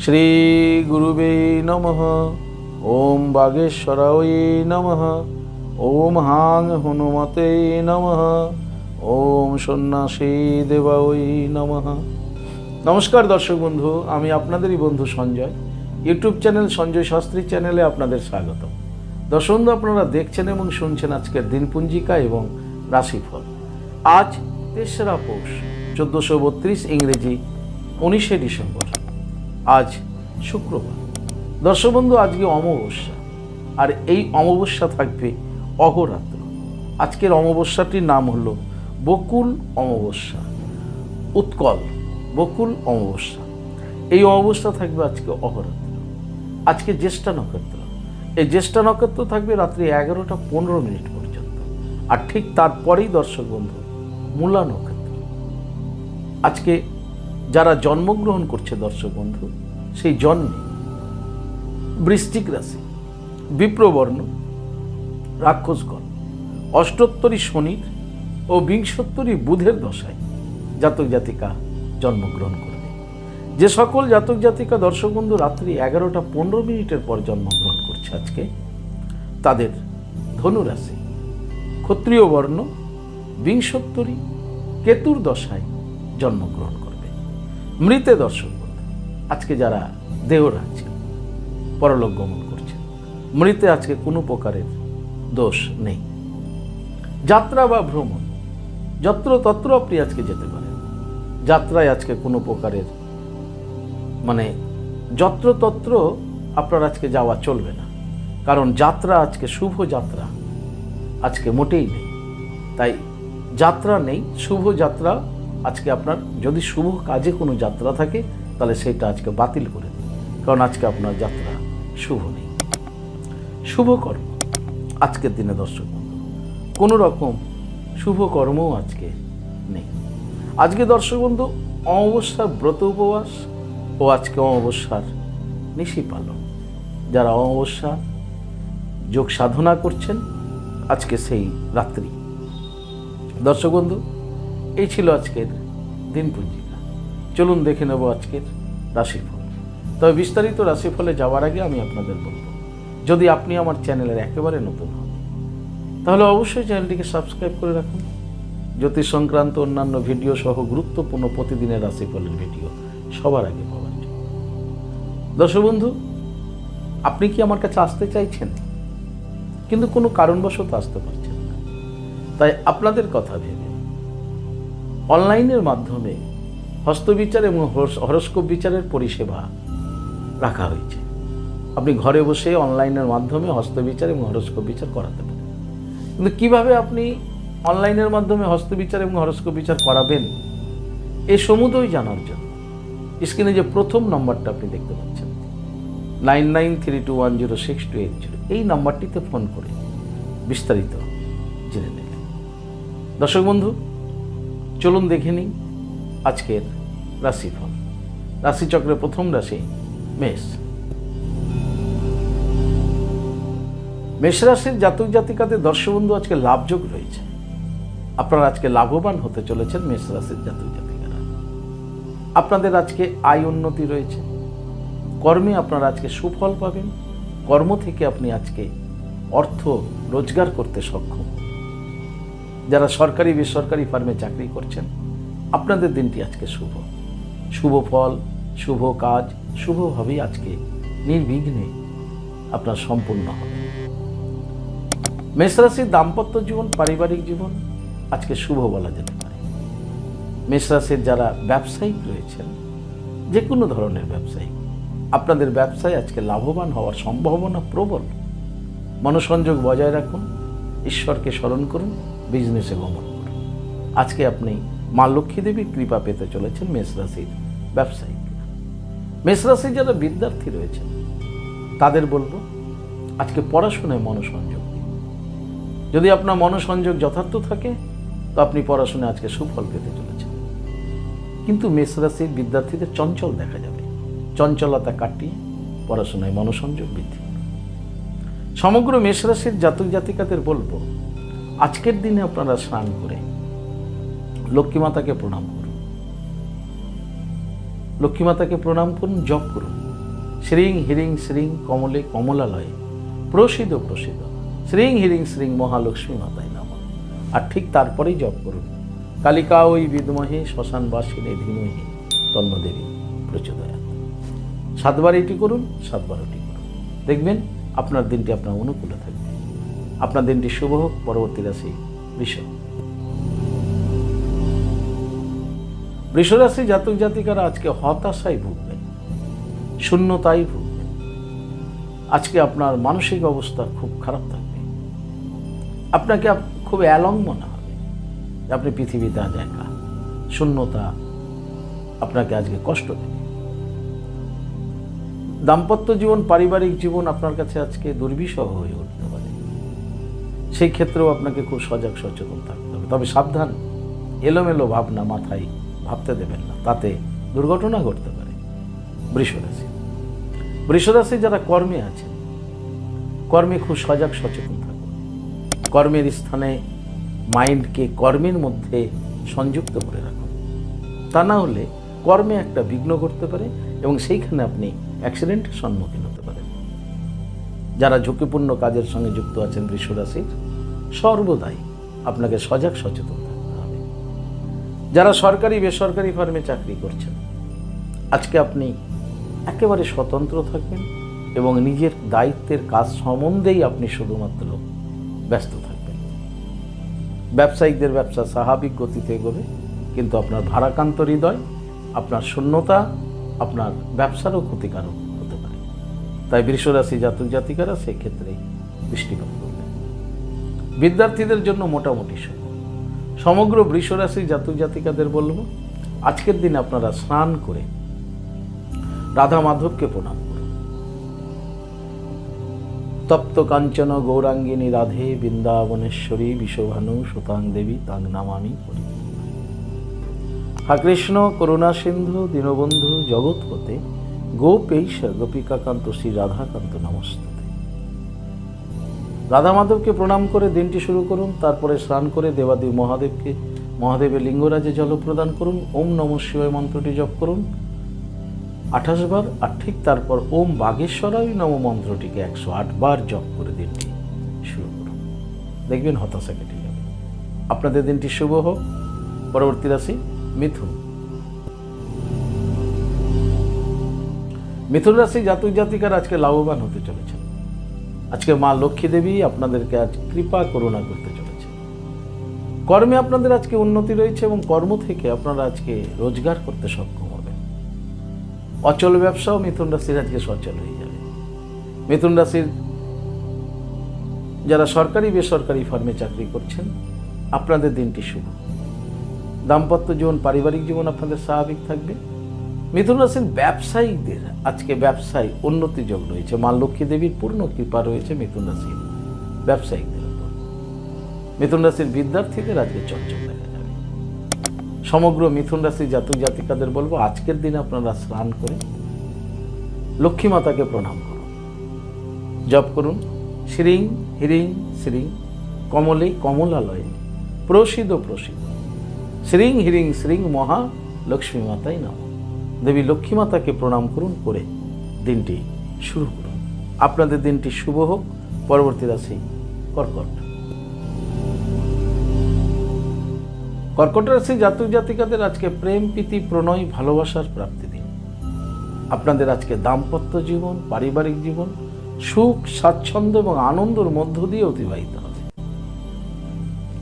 শ্রী গুরুবে নমঃ। ওম বাগেশ্বরায় নমঃ। ওম হাং হনুমতে নমঃ। ওম সন্ন্যাসী দেবায় নমঃ। নমস্কার দর্শক বন্ধু, আমি আপনাদেরই বন্ধু সঞ্জয়। ইউটিউব চ্যানেল সঞ্জয় শাস্ত্রী চ্যানেলে আপনাদের স্বাগত। দর্শক বন্ধু, আপনারা দেখছেন এবং শুনছেন আজকের দিনপঞ্জিকা এবং রাশিফল। আজ ৩রা পৌষ ১৪৩২, ইংরেজি ১৯শে ডিসেম্বর। আজ শুক্রবার। দর্শক বন্ধু, আজকে অমাবস্যা, আর এই অমাবস্যা থাকবে অহোরাত্র। আজকের অমাবস্যাটির নাম হলো বকুল অমাবস্যা, উৎকল বকুল অমাবস্যা। এই অমাবস্যা থাকবে আজকে অহোরাত্র। আজকে জ্যেষ্ঠা নক্ষত্র, এই জ্যেষ্ঠা নক্ষত্র থাকবে রাত্রি 11টা 15 মিনিট পর্যন্ত। আর ঠিক তারপরেই দর্শক বন্ধু মূলা নক্ষত্র। আজকে যারা জন্মগ্রহণ করছে দর্শক বন্ধু, সেই জন্মে বৃশ্চিক রাশি, বিপ্রবর্ণ, রাক্ষসগণ, অষ্টোত্তরী শনির ও বিংশোত্তরী বুধের দশায় জাতক জাতিকা জন্মগ্রহণ করবে। যে সকল জাতক জাতিকা দর্শক বন্ধু রাত্রি 11টা 15 মিনিটের পর জন্মগ্রহণ করছে আজকে, তাদের ধনুরাশি, ক্ষত্রিয় বর্ণ, বিংশোত্তরী কেতুর দশায় জন্মগ্রহণ করবে। মৃতে দর্শক বন্ধু, আজকে যারা দেহরাজ্যে পরলোক গমন করছে, মৃতে আজকে কোনো প্রকারের দোষ নেই। যাত্রা বা ভ্রমণ, যত্রতত্র আপনি আজকে যেতে পারেন। যাত্রায় আজকে কোনো প্রকারের যত্রতত্র আপনার আজকে যাওয়া চলবে না, কারণ যাত্রা আজকে শুভ যাত্রা আজকে মোটেই নেই। তাই যাত্রা নেই, শুভ যাত্রা আজকে আপনার, যদি শুভ কাজে কোনো যাত্রা থাকে তাহলে সেটা আজকে বাতিল করে দিন, কারণ আজকে আপনার যাত্রা শুভ নেই। শুভ কর্ম আজকের দিনে দর্শক বন্ধু কোনো রকম শুভ কর্মও আজকে নেই। আজকে দর্শক বন্ধু অমাবস্যার ব্রত উপবাস ও আজকে অমাবস্যার নিশি পালন। যারা অমাবস্যা যোগ সাধনা করছেন আজকে সেই রাত্রি। দর্শক বন্ধু, এই ছিল আজকের দিনপঞ্জিকা। চলুন দেখে নেব আজকের রাশিফল। তবে বিস্তারিত রাশিফলে যাওয়ার আগে আমি আপনাদের বলব, যদি আপনি আমার চ্যানেলের একেবারে নতুন হন তাহলে অবশ্যই চ্যানেলটিকে সাবস্ক্রাইব করে রাখুন। জ্যোতিষ সংক্রান্ত অন্যান্য ভিডিও সহ গুরুত্বপূর্ণ প্রতিদিনের রাশিফলের ভিডিও সবার আগে পাওয়ার জন্য। দর্শক বন্ধু, আপনি কি আমার কাছে আসতে চাইছেন কিন্তু কোনো কারণবশত আসতে পারছেন না? তাই আপনাদের কথা ভেবে অনলাইনের মাধ্যমে হস্তবিচার এবং হরস্কোপ বিচারের পরিষেবা রাখা হয়েছে। আপনি ঘরে বসে অনলাইনের মাধ্যমে হস্তবিচার এবং হরস্কোপ বিচার করাতে পারেন। কিন্তু কীভাবে আপনি অনলাইনের মাধ্যমে হস্তবিচার এবং হরস্কোপ বিচার করাবেন, এই সমুদয় জানার জন্য স্ক্রিনে যে প্রথম নম্বরটা আপনি দেখতে পাচ্ছেন 9932106280, এই নাম্বারটিতে ফোন করে বিস্তারিত জেনে নেবেন। দর্শক বন্ধু, চলুন দেখে নিই আজকের রাশিফল। রাশিচক্রের প্রথম রাশি মেষ। মেষ রাশির জাতক জাতিকাদের দর্শক বন্ধু আজকে লাভযোগ রয়েছে। আপনারা আজকে লাভবান হতে চলেছেন মেষ রাশির জাতক জাতিকারা। আপনাদের আজকে আয় উন্নতি রয়েছে। কর্মে আপনারা আজকে সুফল পাবেন। কর্ম থেকে আপনি আজকে অর্থ রোজগার করতে সক্ষম। যারা সরকারি বেসরকারি ফার্মে চাকরি করছেন, আপনাদের দিনটি আজকে শুভ। শুভ ফল, শুভ কাজ শুভভাবেই আজকে নির্বিঘ্নে আপনার সম্পূর্ণ হবে। মেষ রাশির দাম্পত্য জীবন, পারিবারিক জীবন আজকে শুভ বলা যেতে পারে। মেষ রাশির যারা ব্যবসায়িক রয়েছেন, যে কোনো ধরনের ব্যবসায়িক, আপনাদের ব্যবসায় আজকে লাভবান হওয়ার সম্ভাবনা প্রবল। মনোসংযোগ বজায় রাখুন, ঈশ্বরকে স্মরণ করুন, বিজনেসে গমন করুন। আজকে আপনি মা লক্ষ্মী দেবীর কৃপা পেতে চলেছেন মেষ রাশির ব্যবসায়িকরা। মেষ রাশির যারা বিদ্যার্থী রয়েছেন তাদের বলবো আজকে পড়াশোনায় মনোসংযোগ দিন। যদি আপনার মনোসংযোগ যথার্থ থাকে তো আপনি পড়াশোনায় আজকে সুফল পেতে চলেছেন। কিন্তু মেষ রাশির বিদ্যার্থীদের চঞ্চল দেখা যাবে। চঞ্চলতা কাটিয়ে পড়াশোনায় মনোসংযোগ বৃদ্ধি। সমগ্র মেষ রাশির জাতক জাতিকাদের বলবো আজকের দিনে আপনারা স্নান করে লক্ষ্মী মাতাকে প্রণাম করুন। লক্ষ্মী মাতাকে প্রণাম করুন, জপ করুন, শ্রীং হিরিং শ্রীং কমলে কমলালয়ে প্রসিদ্ধ প্রসিদ্ধ শ্রীং হিরিং শ্রীং মহালক্ষ্মী মাতায় নমঃ। আর ঠিক তারপরেই জপ করুন কালিকা ওই বিদ্মহে শ্মশানবাসিনী ধীমহি তন্ন দেবী প্রচোদয়াৎ। 7 বার এটি করুন, 7 বার ওটি করুন, দেখবেন আপনার দিনটি আপনার অনুকূলে থাকবে। আপনার দিনটি শুভ হোক। পরবর্তী রাশি বৃষ। বৃষরাশি জাতক জাতিকারা আজকে হতাশায় ভুগবেন, শূন্যতায় ভুগবেন। আজকে আপনার মানসিক অবস্থা খুব খারাপ থাকবে। আপনাকে খুব অ্যালং মনে হবে যে আপনি পৃথিবীতে আজ একা। শূন্যতা আপনাকে আজকে কষ্ট দেবে। দাম্পত্য জীবন, পারিবারিক জীবন আপনার কাছে আজকে দুর্বিষহ হয়ে উঠতে পারে। সেই ক্ষেত্রেও আপনাকে খুব সজাগ সচেতন থাকতে হবে। তবে সাবধান, এলোমেলো ভাবনা মাথায় ভাবতে দেবেন না, তাতে দুর্ঘটনা ঘটতে পারে। বৃষরাশি, বৃষরাশি যারা কর্মে আছেন, কর্মে খুব সজাগ সচেতন থাকুন। কর্মের স্থানে মাইন্ডকে কর্মের মধ্যে সংযুক্ত করে রাখুন। তা না হলে কর্মে একটা বিঘ্ন ঘটতে পারে এবং সেইখানে আপনি অ্যাক্সিডেন্টের সম্মুখীন হতে পারেন। যারা ঝুঁকিপূর্ণ কাজের সঙ্গে যুক্ত আছেন বৃষরাশির, সর্বদাই আপনাকে সজাগ সচেতন থাকতে হবে। যারা সরকারি বেসরকারি ফার্মে চাকরি করছেন, আজকে আপনি একেবারে স্বতন্ত্র থাকবেন এবং নিজের দায়িত্বের কাজ সম্বন্ধেই আপনি শুধুমাত্র ব্যস্ত থাকবেন। ব্যবসায়িকদের ব্যবসা স্বাভাবিক গতিতে এগোবে, কিন্তু আপনার ভারাক্রান্ত হৃদয়, আপনার শূন্যতা আপনার ব্যবসারও ক্ষতিকারক হতে পারে। তাই বৃষরাশি জাতক জাতিকারা সেই ক্ষেত্রে দৃষ্টিপাত করবেন। বিদ্যার্থীদের জন্য মোটামুটি সমগ্র বৃষরাশি জাতক জাতিকাদের বলবো, আজকের দিনে আপনারা স্নান করে রাধা মাধবকে প্রণাম করুন। তপ্ত কাঞ্চন গৌরাঙ্গিনী রাধে বৃন্দাবনেশ্বরী বিশ্বভানু সুতাং দেবী তাং নামামি করি। হা কৃষ্ণ করুণা সিন্ধু দীনবন্ধু জগৎপতে গোপেশ গোপিকাকান্ত শ্রী রাধাকান্ত নমস্তে। রাধা মাধবকে প্রণাম করে দিনটি শুরু করুন। তারপরে স্নান করে দেবাদেব মহাদেবের লিঙ্গরাজে জল প্রদান করুন। ওম নমঃ শিবায় মন্ত্রটি জপ করুন 28 বার। আর ঠিক তারপর ওম বাগেশ্বরায় নমঃ মন্ত্রটিকে 108 বার জপ করে দিনটি শুরু করুন। দেখবেন হতাশা কেটে যাবে। আপনাদের দিনটি শুভ হোক। পরবর্তী রাশি মিথুন। মিথুন রাশি জাতক জাতিকারা আজকে লাভবান হতে চলেছেন। আজকে মা লক্ষ্মী দেবী আপনাদেরকে আজ কৃপা করুণা করতে চলেছে। কর্মে আপনাদের আজকে উন্নতি রয়েছে এবং কর্ম থেকে আপনারা আজকে রোজগার করতে সক্ষম হবেন। অচল ব্যবসাও মিথুন রাশির আজকে সচল হয়ে যাবে। মিথুন রাশির যারা সরকারি বেসরকারি ফার্মে চাকরি করছেন, আপনাদের দিনটি শুভ। দাম্পত্য জীবন, পারিবারিক জীবন আপনাদের স্বাভাবিক থাকবে। মিথুন রাশির ব্যবসায়ীদের আজকে ব্যবসায় উন্নতি যোগ রয়েছে। মা লক্ষ্মী দেবীর পূর্ণ কৃপা রয়েছে মিথুন রাশির ব্যবসায়িকদের উপর। মিথুন রাশির বিদ্যার্থীদের আজকে চঞ্চল দেখা যাবে। সমগ্র মিথুন রাশির জাতক জাতিকাদের বলবো, আজকের দিনে আপনারা স্নান করে লক্ষ্মী মাতাকে প্রণাম করুন। জপ করুন শ্রীং হিরিং শ্রীং কমলে কমলালয়ে প্রসিদ্ধ প্রসিদ্ধ শ্রীং হিরিং শ্রীং মহা লক্ষ্মী মাতাই নমঃ। দেবী লক্ষ্মী মাতাকে প্রণাম করুন করে দিনটি শুরু করুন। আপনাদের দিনটি শুভ হোক। পরবর্তী রাশি কর্কট। কর্কট রাশি জাতক জাতিকাদের আজকে প্রেম প্রীতি প্রণয় ভালোবাসার প্রাপ্তি দিন। আপনাদের আজকে দাম্পত্য জীবন, পারিবারিক জীবন সুখ স্বাচ্ছন্দ্য এবং আনন্দের মধ্য দিয়ে অতিবাহিত হবে।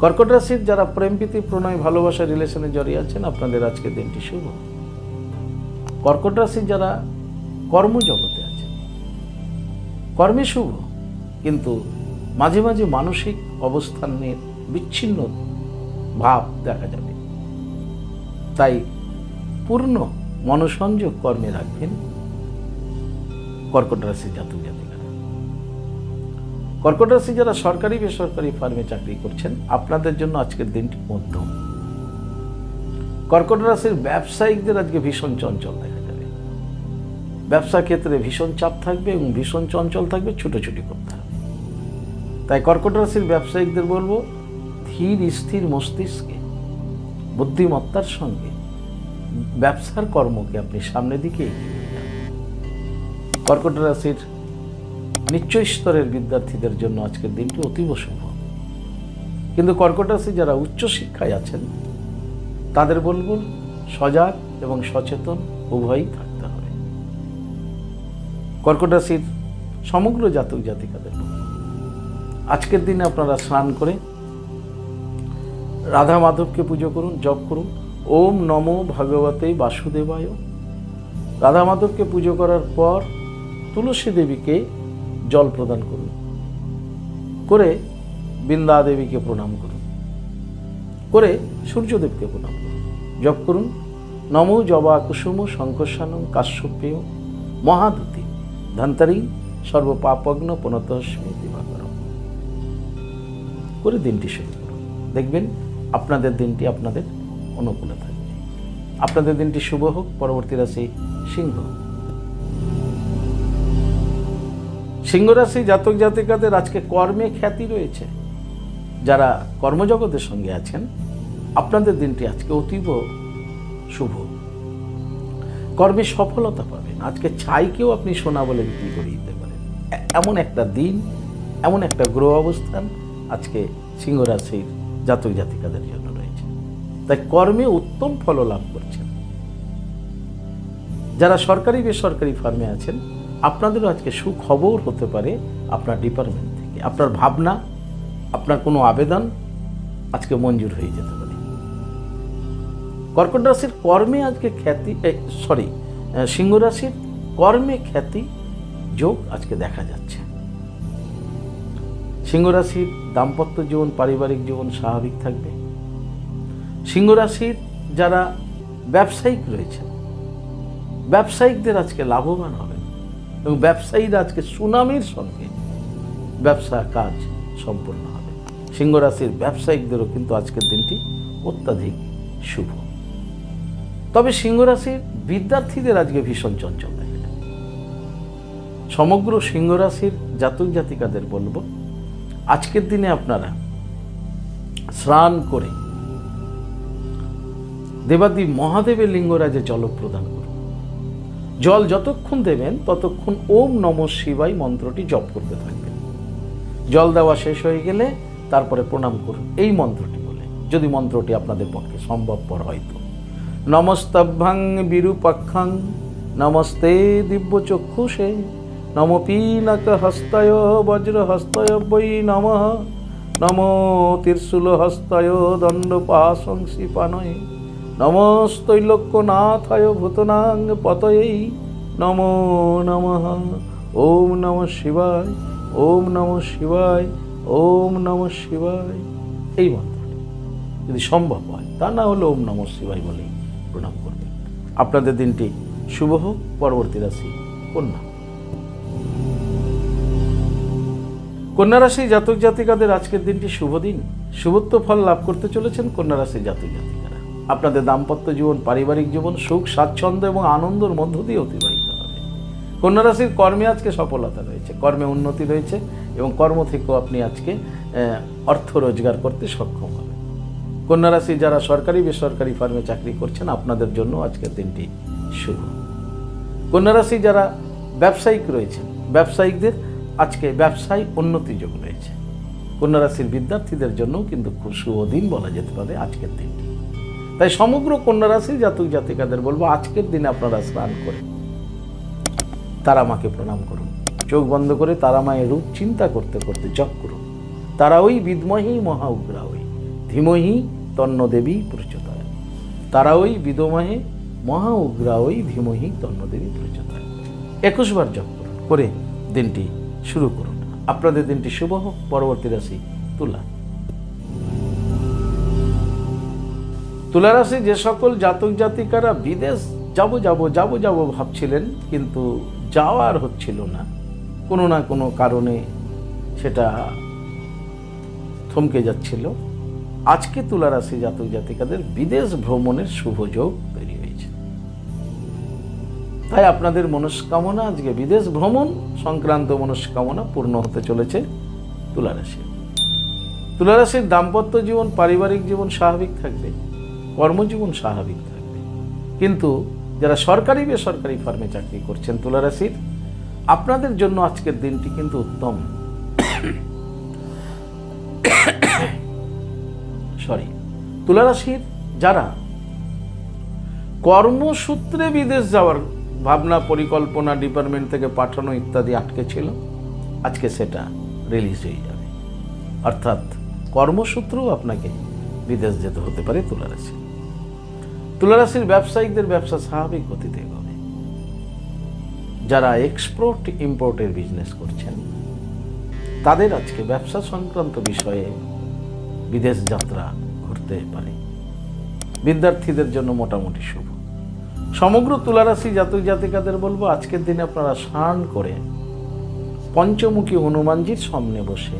কর্কট রাশির যারা প্রেম প্রীতি প্রণয় ভালোবাসা রিলেশনে জড়িয়ে আছেন, আপনাদের আজকে দিনটি শুভ। কর্কট রাশির যারা কর্মজগতে আছেন, কর্মে শুভ, কিন্তু মাঝে মাঝে মানসিক অবস্থানের বিচ্ছিন্ন ভাব দেখা যাবে। তাই পূর্ণ মনোসংযোগ কর্মে রাখবেন কর্কট রাশির জাতক জাতিকারা। কর্কট রাশি যারা সরকারি বেসরকারি ফার্মে চাকরি করছেন, আপনাদের জন্য আজকের দিনটি মধ্যম। কর্কট রাশির ব্যবসায়িকদের আজকে ভীষণ চঞ্চল দেখা যাবে। ব্যবসা ক্ষেত্রে ভীষণ চাপ থাকবে এবং ভীষণ চঞ্চল থাকবে, ছুটোছুটি করতে হবে। তাই কর্কট রাশির ব্যবসায়িকদের বলবো, ধীর স্থির মস্তিষ্কে বুদ্ধিমত্তার সঙ্গে ব্যবসার কর্মকে আপনি সামনের দিকে এগিয়ে নিয়ে যান। কর্কট রাশির নিম্ন স্তরের বিদ্যার্থীদের জন্য আজকের দিনটি অতীব শুভ। কিন্তু কর্কট রাশি যারা উচ্চশিক্ষায় আছেন তাদের বলবো সজাগ এবং সচেতন উভয়ই থাকতে হবে। কর্কট রাশির সমগ্র জাতক জাতিকাদের আজকের দিনে আপনারা স্নান করে রাধা মাধবকে পুজো করুন, জপ করুন ওম নমো ভগবতে বাসুদেবায়। রাধা মাধবকে পুজো করার পর তুলসী দেবীকে জল প্রদান করুন, করে বৃন্দা দেবীকে প্রণাম করুন, করে সূর্যদেবকে প্রণাম করুন, জপ করুন নমো জবা কুসুম শঙ্কর্ষানং কাশ্যপেয় মহাদূতি ধন্তারিং সর্বপাপগ্ন প্রণতস্মি দিবাকরম করে দিনটি শুরু করুন। দেখবেন আপনাদের দিনটি আপনাদের অনুকূলে থাকবে। আপনাদের দিনটি শুভ হোক। পরবর্তী রাশি সিংহ। সিংহ রাশি জাতক জাতিকাদের আজকে কর্মে খ্যাতি রয়েছে। যারা কর্মজগতের সঙ্গে আছেন আপনাদের দিনটি আজকে অতীব শুভ। কর্মে সফলতা পাবেন। আজকে ছাইকেও আপনি সোনা বলে বিক্রি করে দিতে পারেন, এমন একটা দিন, এমন একটা গ্রহ অবস্থান আজকে সিংহ রাশির জাতক জাতিকাদের জন্য রয়েছে। তাই কর্মে উত্তম ফল লাভ করছেন। যারা সরকারি বেসরকারি ফার্মে আছেন আপনাদেরও আজকে সুখবর হতে পারে আপনার ডিপার্টমেন্ট থেকে। আপনার ভাবনা, আপনার কোনো আবেদন আজকে মঞ্জুর হয়ে যেতে পারে। কর্কট রাশির কর্মে আজকে খ্যাতি, সিংহ রাশির কর্মে খ্যাতি যোগ আজকে দেখা যাচ্ছে। সিংহ রাশির দাম্পত্য জীবন, পারিবারিক জীবন স্বাভাবিক থাকবে। সিংহ রাশির যারা ব্যবসায়িক রয়েছেন ব্যবসায়িকদের আজকে লাভবান হবেন এবং ব্যবসায়ীরা আজকে সুনামের সঙ্গে ব্যবসা কাজ সম্পন্ন হবে। সিংহ রাশির ব্যবসায়িকদেরও কিন্তু আজকের দিনটি অত্যাধিক শুভ। তবে সিংহ রাশির বিদ্যার্থীদের আজকে ভীষণ চঞ্চল দেখা যায়। সমগ্র সিংহ রাশির জাতক জাতিকাদের বলবো আজকের দিনে আপনারা স্নান করে দেবাদেব মহাদেবের লিঙ্গরাজে জল প্রদান করুন। জল যতক্ষণ দেবেন ততক্ষণ ওম নমঃ শিবায় মন্ত্রটি জপ করতে থাকবেন। জল দেওয়া শেষ হয়ে গেলে তারপরে প্রণাম করুন এই মন্ত্রটি বলে, যদি মন্ত্রটি আপনাদের পক্ষে সম্ভবপর হয়তো। নমস্তভ্যাং বিরূপাক্ষাং নমস্তে দিব্য চক্ষুষে নমো পিনাক হস্তায় বজ্র হস্তায় বৈ নমঃ নমো ত্রিশূল হস্তায় দণ্ড পাশংসি পানয়ে নমস্তৈলোক্যনাথায় ভূতনাং পতয়ে নমো নমঃ। ওম নমঃ শিবায়, ওম নমঃ শিবায়, ওম নমঃ শিবায় এই মন্ত্রটি যদি সম্ভব হয়, তা না হলে ওম নমঃ শিবায় বলেই প্রণাম করবেন। আপনাদের দিনটি শুভ হোক। পরবর্তী রাশি কন্যা। কন্যা রাশি জাতক জাতিকাদের আজকের দিনটি শুভ দিন। শুভত্ব ফল লাভ করতে চলেছেন কন্যা রাশি জাতক জাতিকারা। আপনাদের দাম্পত্য জীবন, পারিবারিক জীবন সুখ স্বাচ্ছন্দ্য এবং আনন্দের মধ্য দিয়ে অতিবাহিত হবে। কন্যা রাশির কর্মে আজকে সফলতা রয়েছে, কর্মে উন্নতি রয়েছে এবং কর্ম থেকেও আপনি আজকে অর্থ রোজগার করতে সক্ষম হবেন। কন্যা রাশি যারা সরকারি বেসরকারি ফার্মে চাকরি করছেন আপনাদের জন্য আজকের দিনটি শুভ। কন্যা রাশি যারা ব্যবসায়িক রয়েছেন ব্যবসায়িকদের আজকে ব্যবসায় উন্নতি যোগ রয়েছে। কন্যা রাশির বিদ্যার্থীদের জন্য কিন্তু খুব শুভ দিন বলা যেতে পারে আজকের দিনটি। তাই সমগ্র কন্যা রাশি জাতক জাতিকাদের বলবো আজকের দিনে আপনারা স্নান করে তারা মাকে প্রণাম করুন। চোখ বন্ধ করে তারা মায়ের রূপ চিন্তা করতে করতে জপ করুন। তারা ওই বিদ্মহি মহা উগ্রা ওই ধীমহি তন্ন দেবী প্রচোদয়। তারা ওই বিদমহে মহা উগ্রা ওই ধীমহি তন্ন দেবী প্রচোদয় 21 বার জপ করুন, করে দিনটি শুরু করুন। আপনাদের দিনটি শুভ হোক। পরবর্তী রাশি তুলা। তুলা রাশি যে সকল জাতক জাতিকারা বিদেশ যাব ভাবছিলেন কিন্তু যাওয়ার হচ্ছিল না, কোনো না কোনো কারণে সেটা থমকে যাচ্ছিল, আজকে তুলা রাশি জাতক জাতিকাদের বিদেশ ভ্রমণের শুভ যোগ তৈরি হয়েছে। তাই আপনাদের মনস্কামনা আজকে বিদেশ ভ্রমণ সংক্রান্ত মনস্কামনা পূর্ণ হতে চলেছে তুলা রাশি। তুলা রাশির দাম্পত্য জীবন, পারিবারিক জীবন স্বাভাবিক থাকবে, কর্মজীবন স্বাভাবিক থাকবে। কিন্তু যারা সরকারি বেসরকারি ফার্মে চাকরি করছেন তুলা রাশির আপনাদের জন্য আজকের দিনটি কিন্তু উত্তম। তুলা রাশির যারা কর্মসূত্রে বিদেশ যাওয়ার ভাবনা, পরিকল্পনা, ডিপার্টমেন্ট থেকে পাঠানো ইত্যাদি আটকে ছিল, আজকে সেটা রিলিজ হয়ে যাবে। অর্থাৎ কর্মসূত্রেও আপনাকে বিদেশ যেতে হতে পারে তুলা রাশি। তুলা রাশির ব্যবসায়িকদের ব্যবসা স্বাভাবিক গতিতে এগোবে। যারা এক্সপোর্ট ইম্পোর্টের বিজনেস করছেন তাদের আজকে ব্যবসা সংক্রান্ত বিষয়ে বিদেশ যাত্রা ঘটতে পারে। বিদ্যার্থীদের জন্য মোটামুটি শুভ। সমগ্র তুলা রাশি জাতক জাতিকাদের বলবো, আজকের দিনে আপনারা স্নান করে পঞ্চমুখী হনুমানজির সামনে বসে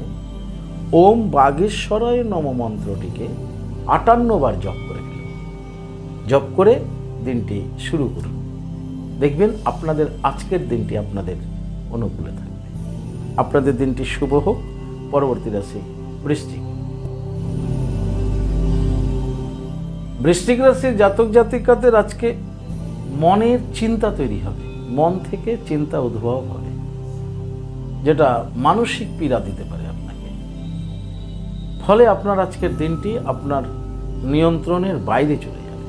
ওম বাগেশ্বরায় নম মন্ত্রটিকে 58 বার জপ করে গেলেন। জপ করে দিনটি শুরু করুন। দেখবেন আপনাদের আজকের দিনটি আপনাদের অনুকূলে থাকবে। আপনাদের দিনটি শুভ হোক। পরবর্তী রাশি বৃশ্চিক। বৃশ্চিক রাশির জাতক জাতিকাদের আজকে মনের চিন্তা তৈরি হবে। মন থেকে চিন্তা উদ্ভব হবে, যেটা মানসিক পীড়া দিতে পারে আপনাকে। ফলে আপনার আজকের দিনটি আপনার নিয়ন্ত্রণের বাইরে চলে যাবে।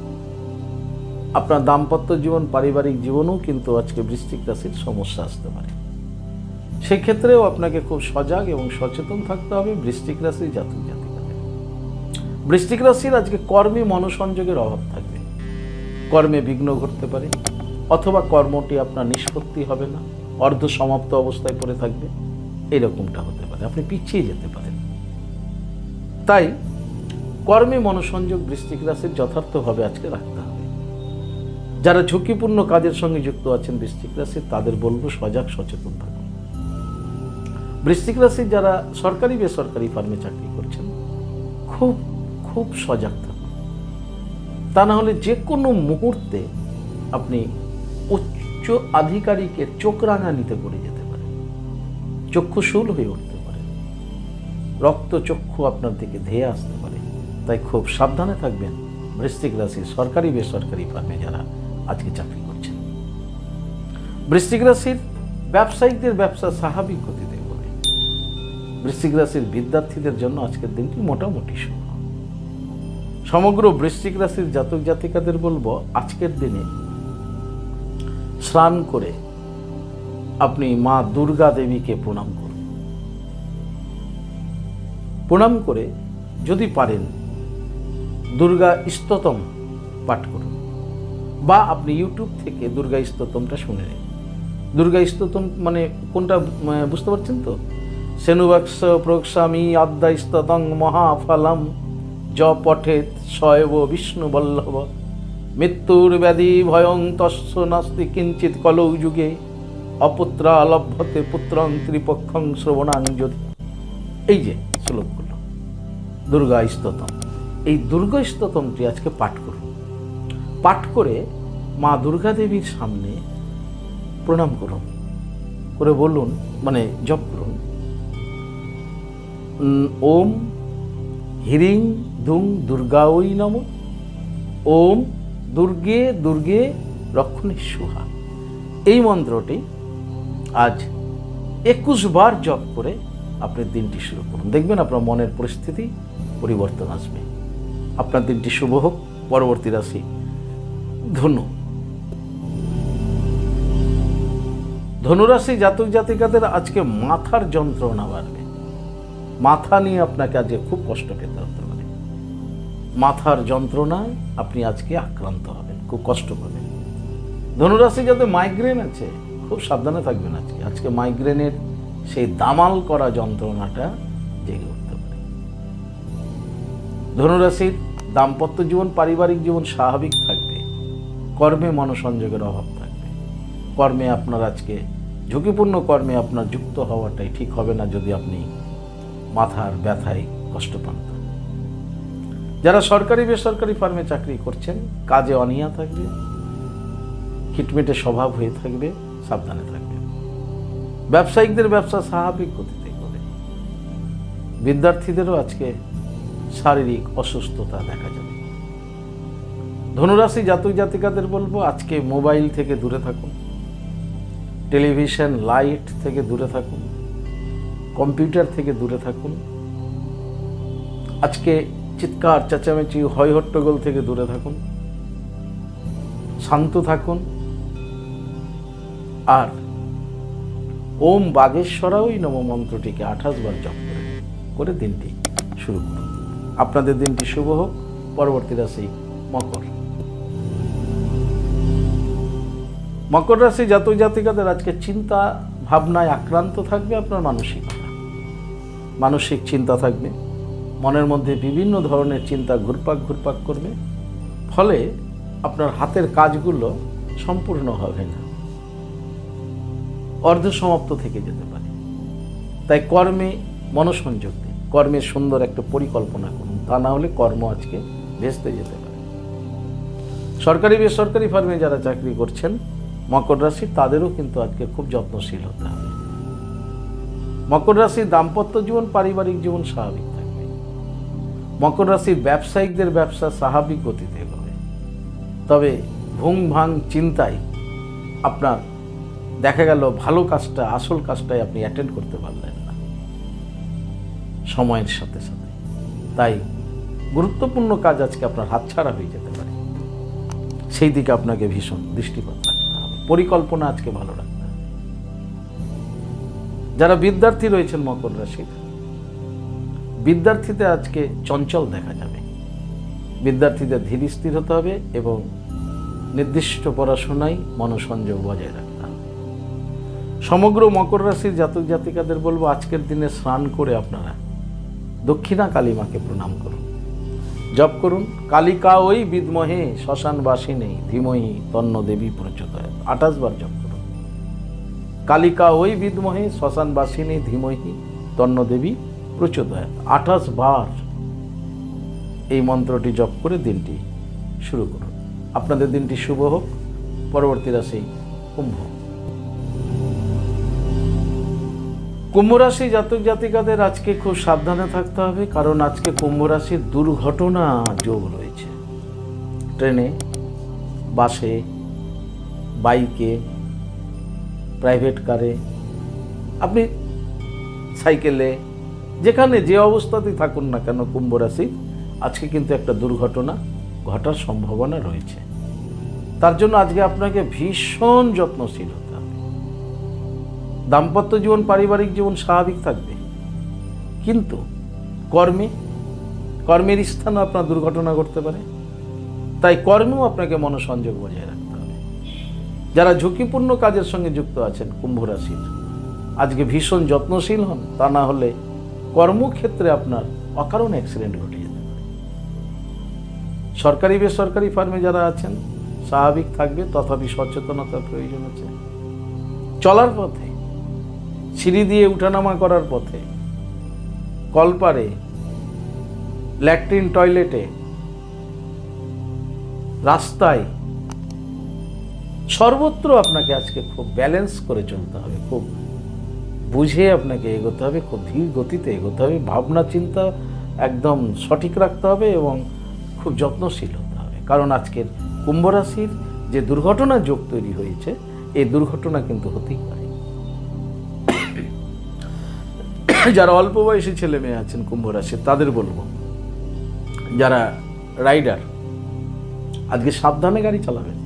আপনার দাম্পত্য জীবন, পারিবারিক জীবনেও কিন্তু আজকে বৃশ্চিক রাশির সমস্যা আসতে পারে। সেক্ষেত্রেও আপনাকে খুব সজাগ এবং সচেতন থাকতে হবে বৃশ্চিক রাশির জাতক জাতিকাদের। বৃশ্চিক রাশির আজকে কর্মে মনোসংযোগের অভাব থাকবে। কর্মে বিঘ্ন ঘটতে পারে, অথবা কর্মটি আপনার নিষ্পত্তি হবে না, অর্ধ সমাপ্ত অবস্থায় পড়ে থাকবে, এরকমটা হতে পারে। আপনি পিছিয়ে যেতে পারেন। তাই কর্মে মনোসংযোগ বৃশ্চিক রাশির যথার্থভাবে আজকে রাখতে হবে। যারা ঝুঁকিপূর্ণ কাজের সঙ্গে যুক্ত আছেন বৃশ্চিক রাশির, তাদের বলবো সজাগ সচেতন থাকুন। বৃশ্চিক রাশির যারা সরকারি বেসরকারি ফার্মে চাকরি করছেন, খুব খুব সজাগ থাকুন। তা না হলে যে কোনো মুহূর্তে আপনি উচ্চ আধিকারিকের চোখ রাঙানিতে পড়ে যেতে পারেন। চক্ষুশূল হয়ে উঠতে পারেন। রক্ত চক্ষু আপনার দিকে ধেয়ে আসতে পারে। তাই খুব সাবধানে থাকবেন বৃশ্চিক রাশির সরকারি বেসরকারি ফার্মে যারা আজকে চাকরি করছেন। বৃশ্চিক রাশির ব্যবসায়িকদের ব্যবসা স্বাভাবিক গতিতে এগোবে। বৃশ্চিক রাশির বিদ্যার্থীদের জন্য আজকের দিনটি মোটামুটি শুভ। সমগ্র বৃশ্চিক রাশির জাতক জাতিকাদের বলবো, আজকের দিনে স্নান করে আপনি মা দুর্গা দেবীকে প্রণাম করুন। প্রণাম করে যদি পারেন দুর্গা স্তোত্র পাঠ করুন, বা আপনি ইউটিউব থেকে দুর্গা স্তোত্রটা শুনে নিন। দুর্গা স্তোত্র মানে কোনটা বুঝতে পারছেন তো? সেনুবাক্স প্রোক্ষামি আদ্যা স্ততং মহাফলম য পঠেত শয়ব বিষ্ণু বল্লভ মৃত্যুর ব্যাধি ভয়ং তস্য নাস্তি কিঞ্চিত কলৌ যুগে অপুত্রা লভ্যতে পুত্রং ত্রিপক্ষং শ্রবণাং যদি। এই যে শ্লোকগুলো দুর্গা স্তোত্র, এই দুর্গা স্তোত্রটি আজকে পাঠ করুন। পাঠ করে মা দুর্গা দেবীর সামনে প্রণাম করুন, করে বলুন, মানে জপ করুন, ওম হিরিং দুং দুর্গাঐ নম, ওম দুর্গে দুর্গে রক্ষণে সুহা। এই মন্ত্রটি আজ 21 বার জপ করে আপনার দিনটি শুরু করুন। দেখবেন আপনার মনের পরিস্থিতি পরিবর্তন আসবে। আপনার দিনটি শুভ হোক। পরবর্তী রাশি ধনু। ধনুরাশি জাতক জাতিকাদের আজকে মাথার যন্ত্রণা বাড়বে। মাথা নিয়ে আপনাকে আজকে খুব কষ্ট পেতে হতে পারে। মাথার যন্ত্রণায় আপনি আজকে আক্রান্ত হবেন, খুব কষ্ট পাবেন। ধনুরাশি যাতে মাইগ্রেন আছে, খুব সাবধানে থাকবেন। আজকে মাইগ্রেনের সেই দামাল করা যন্ত্রণাটা জেগে উঠতে পারে। ধনুরাশির দাম্পত্য জীবন, পারিবারিক জীবন স্বাভাবিক থাকবে। কর্মে মনোসংযোগের অভাব থাকবে। কর্মে আপনার আজকে ঝুঁকিপূর্ণ কর্মে আপনার যুক্ত হওয়াটাই ঠিক হবে না যদি আপনি মাথার ব্যথায় কষ্ট পান। যারা সরকারি বেসরকারি ফার্মে চাকরি করছেন, কাজে অনীহা থাকবে, খিটমিটে স্বভাব হয়ে থাকবে, সাবধানে থাকবে। ব্যবসায়িকদের ব্যবসা স্বাভাবিক গতিতে করে। বিদ্যার্থীদেরও আজকে শারীরিক অসুস্থতা দেখা যাবে। ধনুরাশি জাতক জাতিকাদের বলবো, আজকে মোবাইল থেকে দূরে থাকুন। টেলিভিশন লাইট থেকে দূরে থাকুন, কম্পিউটার থেকে দূরে থাকুন, আজকে চিৎকার চেঁচামেচি হয় হট্টগোল থেকে দূরে থাকুন, শান্ত থাকুন, আর ওম বাগেশ্বরায় নমঃ মন্ত্রটিকে 28 বার জপ করে দিনটি শুরু করুন। আপনাদের দিনটি শুভ হোক। পরবর্তী রাশি মকর। মকর রাশি জাতক জাতিকাদের আজকে চিন্তা ভাবনায় আক্রান্ত থাকবে আপনার মানসিক চিন্তা থাকবে, মনের মধ্যে বিভিন্ন ধরনের চিন্তা ঘুরপাক করবে, ফলে আপনার হাতের কাজগুলো সম্পূর্ণ হবে না, অর্ধসমাপ্ত থেকে যেতে পারে। তাই কর্মে মনোসংযোগ দিন, কর্মের সুন্দর একটা পরিকল্পনা করুন, তা না হলে কর্ম আজকে ভেস্তে যেতে পারে। সরকারি বেসরকারি ফার্মে যারা চাকরি করছেন মকর রাশি, তাদেরও কিন্তু আজকে খুব যত্নশীল হতে হবে। মকর রাশির দাম্পত্য জীবন, পারিবারিক জীবন স্বাভাবিক থাকবে। মকর রাশির ব্যবসায়িকদের ব্যবসা স্বাভাবিক গতিতে এগোবে, তবে ভুং ভাং চিন্তায় আপনার দেখা গেল ভালো কাজটা, আসল কাজটাই আপনি অ্যাটেন্ড করতে পারলেন না সময়ের সাথে সাথে। তাই গুরুত্বপূর্ণ কাজ আজকে আপনার হাতছাড়া হয়ে যেতে পারে, সেই দিকে আপনাকে ভীষণ দৃষ্টিপাত রাখতে হবে, পরিকল্পনা আজকে ভালো রাখতে হবে। যারা বিদ্যার্থী রয়েছেন মকর রাশির, বিদ্যার্থীদের আজকে চঞ্চল দেখা যাবে। বিদ্যার্থীদের ধীর স্থির হতে হবে এবং নির্দিষ্ট পড়াশোনায় মনোসংযোগ বজায় রাখতে হবে। সমগ্র মকর রাশির জাতক জাতিকাদের বলবো, আজকের দিনে স্নান করে আপনারা দক্ষিণা কালী মাকে প্রণাম করুন, জপ করুন কালিকা ওই বিদ্মহে শ্মশানবাসিনী ধীমহি তন্ন দেবী প্রচোদয়াৎ। 28 বার জপ করুন কালিকা ওই বিদ্মহে শ্মশানবাসিনী ধীমহি তন্ন দেবী প্রচোদয়াৎ। 28 বার এই মন্ত্রটি জপ করে দিনটি শুরু করুন। আপনাদের দিনটি শুভ হোক। পরবর্তী রাশি কুম্ভ। কুম্ভ রাশি জাতক জাতিকাদের আজকে খুব সাবধানে থাকতে হবে, কারণ আজকে কুম্ভ রাশির দুর্ঘটনা যোগ রয়েছে। ট্রেনে, বাসে, বাইকে, প্রাইভেট কারে, আপনি সাইকেলে, যেখানে যে অবস্থাতেই থাকুন না কেন, কুম্ভ রাশি আজকে কিন্তু একটা দুর্ঘটনা ঘটার সম্ভাবনা রয়েছে। তার জন্য আজকে আপনাকে ভীষণ যত্নশীল হতে হবে। দাম্পত্য জীবন, পারিবারিক জীবন স্বাভাবিক থাকবে, কিন্তু কর্মের স্থানে আপনার দুর্ঘটনা ঘটতে পারে। তাই কর্মেও আপনাকে মনোসংযোগ বজায় রাখতে হবে। যারা ঝুঁকিপূর্ণ কাজের সঙ্গে যুক্ত আছেন কুম্ভ রাশির, আজকে ভীষণ যত্নশীল হন, তা না হলে কর্মক্ষেত্রে আপনার অকারণ অ্যাক্সিডেন্ট ঘটে যেতে পারে। সরকারি বেসরকারি ফার্মে যারা আছেন স্বাভাবিক থাকবে, তথাপি সচেতনতার প্রয়োজন আছে। চলার পথে, সিঁড়ি দিয়ে উঠানামা করার পথে, কলপারে, ল্যাট্রিন টয়লেটে, রাস্তায়, সর্বত্র আপনাকে আজকে খুব ব্যালেন্স করে চলতে হবে, খুব বুঝে আপনাকে এগোতে হবে, খুব ধীর গতিতে এগোতে হবে, ভাবনা চিন্তা একদম সঠিক রাখতে হবে এবং খুব যত্নশীল হতে হবে। কারণ আজকের কুম্ভ রাশির যে দুর্ঘটনা যোগ তৈরি হয়েছে, এই দুর্ঘটনা কিন্তু হতেই পারে। যারা অল্প বয়সী ছেলে মেয়ে আছেন কুম্ভ রাশির, তাদের বলবো, যারা রাইডার, আজকে সাবধানে গাড়ি চালাবেন।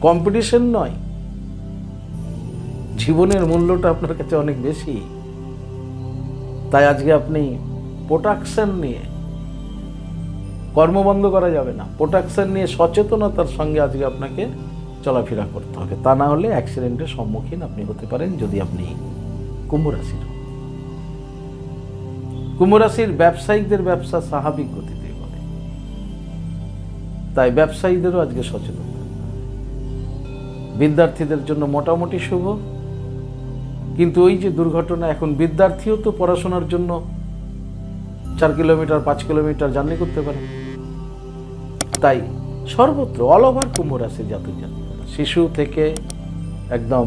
কম্পিটিশন নয়, জীবনের মূল্যটা আপনার কাছে অনেক বেশি। তাই আজকে আপনি প্রোটেকশন নিয়ে, কর্ম বন্ধ করা যাবে না, প্রোটেকশন নিয়ে সচেতনতার সঙ্গে আজকে আপনাকে চলাফেরা করতে হবে, তা না হলে অ্যাক্সিডেন্টের সম্মুখীন আপনি হতে পারেন। যদি আপনি কুম্ভ রাশির, কুম্ভ রাশির ব্যবসায়িকদের ব্যবসা স্বাভাবিক গতিতে হবে, তাই ব্যবসায়ীদেরও আজকে সচেতন। বিদ্যার্থীদের জন্য মোটামুটি শুভ, কিন্তু ওই যে দুর্ঘটনা, এখন বিদ্যার্থীও তো পড়াশোনার জন্য 4 কিলোমিটার 5 কিলোমিটার জার্নি করতে পারে। তাই সর্বত্র অল ওভার কুম্ভ রাশির জাতক জাতিকারা, শিশু থেকে একদম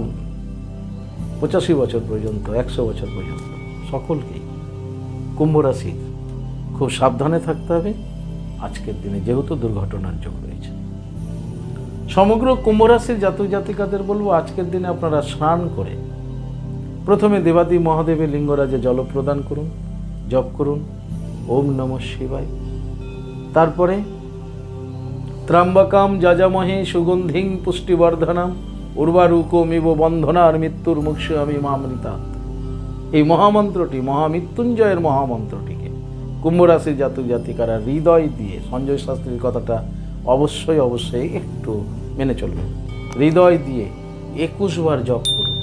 85 বছর পর্যন্ত, 100 বছর পর্যন্ত, সকলকেই কুম্ভ রাশির খুব সাবধানে থাকতে হবে আজকের দিনে, যেহেতু দুর্ঘটনার যোগ রয়েছে। সমগ্র কুম্ভ রাশির জাতক জাতিকাদের বলবো আজকের দিনে আপনারা স্নান করে প্রথমে দেবাদি মহাদেবের লিঙ্গরাজে জল প্রদান করুন, জপ করুন ওম নমঃ শিবায়। তারপরে ত্রাম্বকাম যজামহে সুগন্ধিং পুষ্টিবর্ধনাম উর্বারুকমিব বন্ধনার মৃত্যুর মুক্ষামি মামৃতাৎ। এই মহামন্ত্রটি, মহামৃত্যুঞ্জয়ের মহামন্ত্রটিকে কুম্ভ রাশির জাতক জাতিকারা হৃদয় দিয়ে, সঞ্জয় শাস্ত্রীর কথাটা অবশ্যই একটু মেনে চলবেন, হৃদয় দিয়ে 21 বার জপ করুন।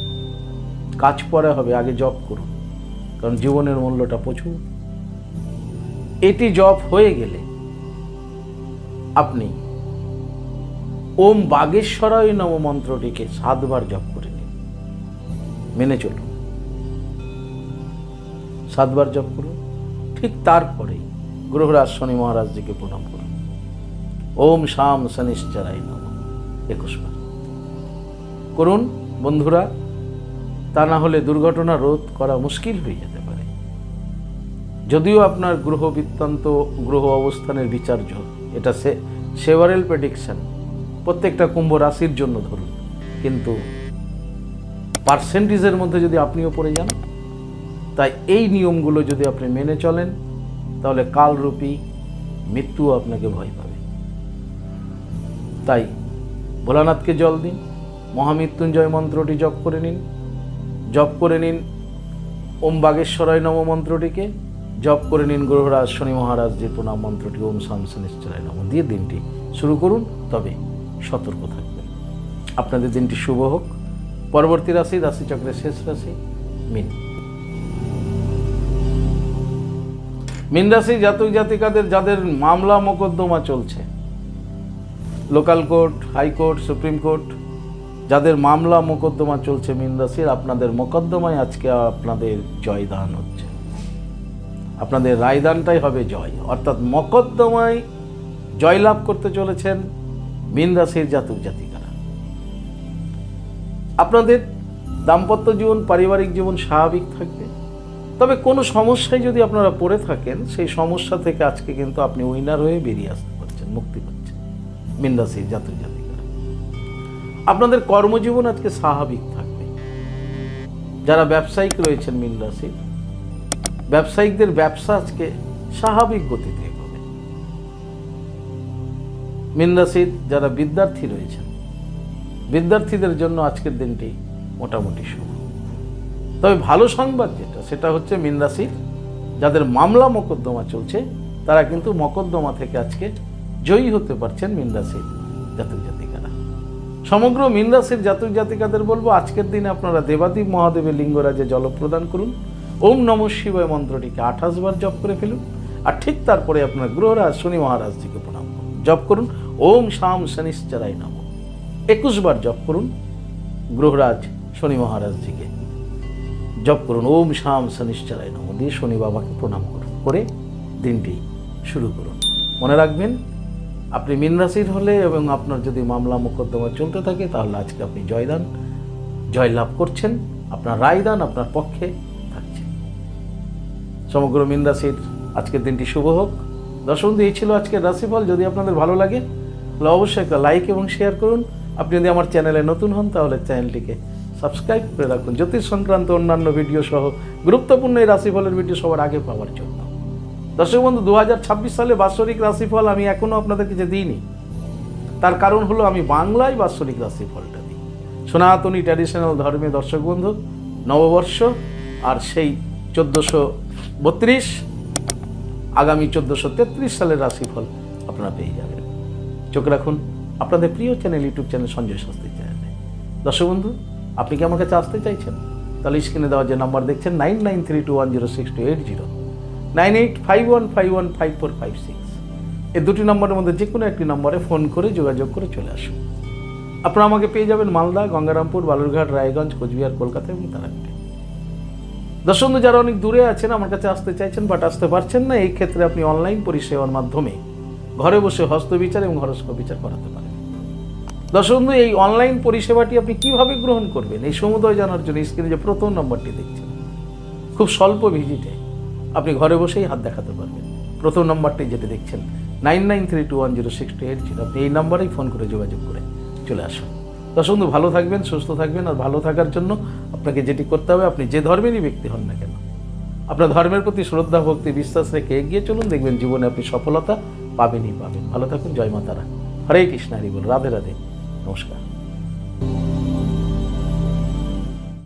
কাজ পরে হবে, আগে জপ করুন, কারণ জীবনের মূল্যটা প্রচুর। এটি জপ হয়ে গেলে আপনি ওম বাগেশ্বরায় নম মন্ত্রটিকে 7 বার জপ করে নিন। মেনে চলুন, 7 বার জপ করুন। ঠিক তারপরেই গ্রহরাজ শনি মহারাজজিকে প্রণাম করুন। ওম শাম শনিশ্চরায় নম 21 বার করুন বন্ধুরা। তা না হলে দুর্ঘটনা রোধ করা মুশকিল হয়ে যেতে পারে। যদিও আপনার গ্রহ বৃত্তান্ত, গ্রহ অবস্থানের বিচার্য, এটা সেভারেল প্রেডিকশন প্রত্যেকটা কুম্ভ রাশির জন্য ধরুন, কিন্তু পার্সেন্টেজের মধ্যে যদি আপনিও পড়ে যান, তাই এই নিয়মগুলো যদি আপনি মেনে চলেন তাহলে কালরূপী মৃত্যুও আপনাকে ভয় পাবে। তাই ভোলানাথকে জল দিন, মহামৃত্যুঞ্জয় মন্ত্রটি জপ করে নিন, জপ করে নিন ওম বাগেশ্বরায় নম মন্ত্রটিকে, জপ করে নিন গ্রহরাজ শনি মহারাজ যে প্রণাম মন্ত্রটি ওম শাম শনিশ্চরায় নম দিয়ে দিনটি শুরু করুন। তবে সতর্ক থাকবেন। আপনাদের দিনটি শুভ হোক। পরবর্তী রাশি, রাশিচক্রের শেষ রাশি মীন। মীন রাশি জাতক জাতিকাদের যাদের মামলা মোকদ্দমা চলছে, local court, high court, supreme court, যাদের মামলা মোকদ্দমা চলছে মীন রাশির, আপনাদের মোকদ্দমায় আজকে আপনাদের জয়দান হচ্ছে। আপনাদের রায়দানটাই হবে জয়, অর্থাৎ মোকদ্দমায় জয়লাভ করতে চলেছেন মীন রাশির জাতক জাতিকারা। আপনাদের দাম্পত্য জীবন, পারিবারিক জীবন স্বাভাবিক থাকবে। তবে কোনো সমস্যায় যদি আপনারা পড়ে থাকেন, সেই সমস্যা থেকে আজকে কিন্তু আপনি উইনার হয়ে বেরিয়ে আসতে পারছেন, মুক্তি পাচ্ছেন মীন রাশির জাতক জাতিকারা। আপনাদের কর্মজীবন আজকে স্বাভাবিক থাকবে। যারা ব্যবসায়িক রয়েছেন মীন রাশির, ব্যবসায়িকদের ব্যবসা আজকে স্বাভাবিক গতিতে হবে। মীন রাশির যারা বিদ্যার্থী রয়েছেন, বিদ্যার্থীদের জন্য আজকের দিনটি মোটামুটি শুভ। তবে ভালো সংবাদ যেটা, সেটা হচ্ছে মীন রাশির যাদের মামলা মোকদ্দমা চলছে, তারা কিন্তু মোকদ্দমা থেকে আজকে জয়ী হতে পারছেন মীন রাশির জাতক জাতিকারা। সমগ্র মীন রাশির জাতক জাতিকাদের বলবো আজকের দিনে আপনারা দেবাদি মহাদেবের লিঙ্গরাজে জল প্রদান করুন, ওম নমঃ শিবায় মন্ত্রটিকে 28 বার জপ করে ফেলুন। আর ঠিক তারপরে আপনার গ্রহরাজ শনি মহারাজজিকে প্রণাম করুন, জপ করুন ওম শাম শনিশ্চরায় নম 21 বার জপ করুন। গ্রহরাজ শনি মহারাজজিকে জপ করুন ওম শাম শনিশ্চরায় নম দিয়ে শনি বাবাকে প্রণাম করুন, করে দিনটি শুরু করুন। মনে রাখবেন, আপনি মীন রাশির হলে এবং আপনার যদি মামলা মোকদ্দমা চলতে থাকে, তাহলে আজকে আপনি জয়লাভ করছেন, আপনার রায়দান আপনার পক্ষে থাকছে। সমগ্র মীন রাশির আজকের দিনটি শুভ হোক। দর্শক বন্ধু, এই ছিল আজকের রাশিফল। যদি আপনাদের ভালো লাগে তাহলে অবশ্যই একটা লাইক এবং শেয়ার করুন। আপনি যদি আমার চ্যানেলে নতুন হন তাহলে চ্যানেলটিকে সাবস্ক্রাইব করে রাখুন, জ্যোতিষ সংক্রান্ত অন্যান্য ভিডিও সহ গুরুত্বপূর্ণ এই রাশিফলের ভিডিও সবার আগে পাওয়ার জন্য। দর্শক বন্ধু, 2026 সালে বাৎসরিক রাশিফল আমি এখনও আপনাদের কাছে দিইনি। তার কারণ হলো আমি বাংলায় বাৎসরিক রাশিফলটা দিই। সনাতনী ট্র্যাডিশনাল ধর্মে দর্শক বন্ধু, নববর্ষ আর সেই 1432, আগামী 1433 সালের রাশিফল আপনারা পেয়ে যাবেন। চোখ রাখুন আপনাদের প্রিয় channel, YouTube channel Sanjay Shastri চ্যানেলে। দর্শক বন্ধু, আপনি কি আমার কাছে আসতে চাইছেন? তাহলে স্ক্রিনে দেওয়া যে নাম্বার দেখছেন 9932106280, 9851515456, এই দুটি নম্বরের মধ্যে যে কোনো একটি নম্বরে ফোন করে যোগাযোগ করে চলে আসুন। আপনারা আমাকে পেয়ে যাবেন মালদা, গঙ্গারামপুর, বালুরঘাট, রায়গঞ্জ, কোচবিহার, কলকাতা এবং তারাপীঠে। দর্শক বন্ধু, যারা অনেক দূরে আছেন, আমার কাছে আসতে চাইছেন বাট আসতে পারছেন না, এই ক্ষেত্রে আপনি অনলাইন পরিষেবার মাধ্যমে ঘরে বসে হস্তবিচার এবং হরস্কোপ বিচার করাতে পারেন। দর্শক বন্ধু, এই অনলাইন পরিষেবাটি আপনি কিভাবে গ্রহণ করবেন এই সমুদয় জানার জন্য স্ক্রিনে যে প্রথম নম্বরটি দেখছেন, খুব স্বল্প ভিজিটে আপনি ঘরে বসেই হাত দেখাতে পারবেন। প্রথম নম্বরটি যেটা দেখছেন 9932106280, আপনি এই নম্বরেই ফোন করে যোগাযোগ করে চলে আসুন। দর্শক বন্ধু, ভালো থাকবেন, সুস্থ থাকবেন। আর ভালো থাকার জন্য আপনাকে যেটি করতে হবে, আপনি যে ধর্মেরই ব্যক্তি হন না কেন, আপনার ধর্মের প্রতি শ্রদ্ধা, ভক্তি, বিশ্বাস রেখে এগিয়ে চলুন, দেখবেন জীবনে আপনি সফলতা পাবেনই পাবেন। ভালো থাকুন। জয় মা তারা। হরে কৃষ্ণ, হরি বল। রাধে রাধে। নমস্কার।